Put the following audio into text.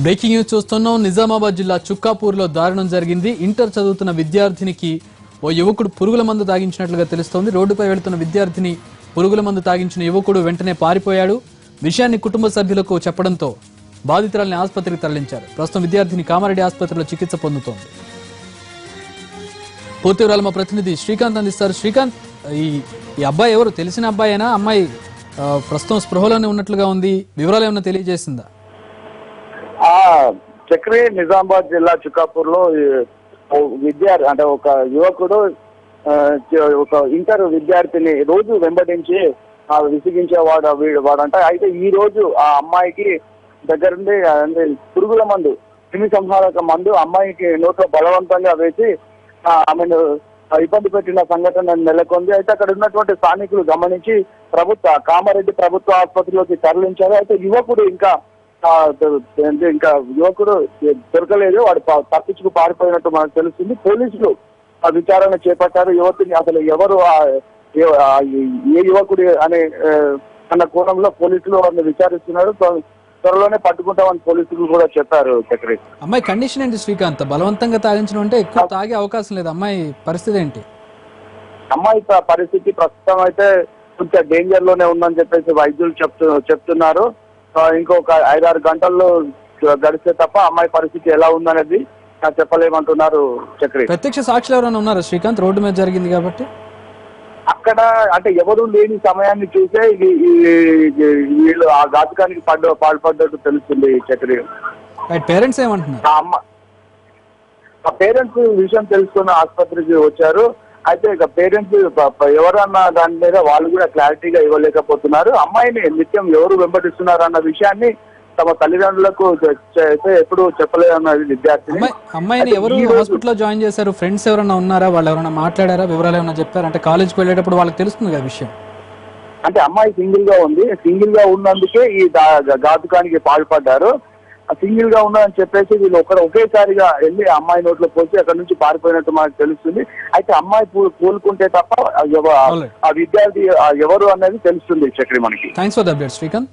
Breaking news చూస్తున్నాం. నిజామాబాద్ జిల్లా చుక్కాపూర్లో దారుణం జరిగింది. ఇంటర్ చదువుతున్న విద్యార్థినికి ఓ యువకుడు పురుగుల మందు తాగించినట్లుగా తెలుస్తోంది. రోడ్డుపై వెళుతున్న విద్యార్థిని పురుగుల మందు తాగించిన యువకుడు వెంటనే పారిపోయాడు. విషయాన్ని కుటుంబ సభ్యులకు చెప్పడంతో బాధితురాల్ని ఆసుపత్రికి తరలించారు. ప్రస్తుతం విద్యార్థిని కామారెడ్డి ఆసుపత్రిలో చికిత్స పొందుతోంది. పూర్తి వివరాలు మా ప్రతినిధి శ్రీకాంత్ అందిస్తారు. శ్రీకాంత్, ఈ అబ్బాయి ఎవరు? తెలిసిన అబ్బాయేనా? అమ్మాయి ప్రస్తుతం స్పృహలోనే ఉన్నట్లుగా ఉంది. వివరాలు ఏమైనా తెలియజేసిందా? చక్రి, నిజామాబాద్ జిల్లా చుక్కాపూర్ లో విద్యార్థి అంటే ఒక యువకుడు ఒక ఇంటర్ విద్యార్థిని రోజు వెంబడించి విసిగించేవాడు వాడంట. అయితే ఈ రోజు ఆ అమ్మాయికి దగ్గరుండి పురుగుల మందు, క్రిమి సంహారక మందు అమ్మాయికి నోట్లో బలవంతంగా వేసి ఆమెను ఇబ్బంది పెట్టిన సంఘటన నెలకొంది. అయితే అక్కడ ఉన్నటువంటి స్థానికులు గమనించి కామారెడ్డి ప్రభుత్వ ఆసుపత్రిలోకి తరలించారు. అయితే యువకుడు ఇంకా యువకుడు దొరకలేదు. వాడు తప్పించుకు పారిపోయినట్టు మనకు తెలుస్తుంది. పోలీసులు విచారణ చేపట్టారు. యువతిని అసలు ఎవరు ఏ యువకుడు అన్న కోణంలో పోలీసులు వారిని విచారిస్తున్నారు. త్వరలోనే పట్టుకుంటామని పోలీసులు కూడా చెప్పారు. చక్రి, అమ్మాయి కండిషన్ ఏంటి శ్రీకాంత్? బలవంతంగా తాగించడం అంటే ఎక్కువ తాగే అవకాశం లేదు. అమ్మాయి పరిస్థితి ఏంటి? అమ్మాయి పరిస్థితి ప్రస్తుతం అయితే కొంచెం డేంజర్ లోనే ఉందని చెప్పేసి వైద్యులు చెప్తున్నారు. ఇంకొక 5-6 గంటల్లో గడిస్తే తప్ప అమ్మాయి పరిస్థితి ఎలా ఉందనేది చెప్పలేమంటున్నారు. చక్రి, ప్రత్యక్ష సాక్షులు ఎవరైనా ఉన్నారా శ్రీకాంత్? రోడ్డు మీద జరిగింది కాబట్టి అక్కడ అంటే ఎవరు లేని సమయాన్ని చూసే వీళ్ళు ఆ ఘాతుకానికి పాల్పడ్డట్టు తెలుస్తుంది. చక్రి, పేరెంట్స్ ఏమంటున్నారు? ఆ పేరెంట్స్ విషయం తెలుసుకున్న ఆసుపత్రికి వచ్చారు. అయితే ఇక పేరెంట్స్ ఎవరన్న దాని మీద వాళ్ళు కూడా క్లారిటీగా ఇవ్వలేకపోతున్నారు. అమ్మాయిని నిత్యం ఎవరు వెంబడిస్తున్నారు అన్న విషయాన్ని తమ తల్లిదండ్రులకు ఎప్పుడు చెప్పలేదన్నది విద్యార్థిని. అమ్మాయిని ఎవరు హాస్పిటల్లో జాయిన్ చేశారు? ఫ్రెండ్స్ ఎవరైనా ఉన్నారా? వాళ్ళు ఎవరైనా మాట్లాడారా? వివరాలు ఏమైనా చెప్పారు? అంటే కాలేజ్కి వెళ్ళేటప్పుడు వాళ్ళకి తెలుస్తుంది కదా విషయం. అంటే అమ్మాయి సింగిల్ గా ఉంది. సింగిల్ గా ఉన్నందుకే ఈ ఘాతుకానికి పాల్పడ్డారు. సింగిల్ గా ఉన్నదని చెప్పేసి వీళ్ళు ఒకేసారిగా వెళ్ళి అమ్మాయి నోట్లో పోసి అక్కడ నుంచి పారిపోయినట్టు మనకు తెలుస్తుంది. అయితే అమ్మాయి కోలుకుంటే తప్ప ఆ విద్యార్థి ఎవరు అనేది తెలుస్తుంది. చక్రి, మనకి. Thanks for the update Srikanth.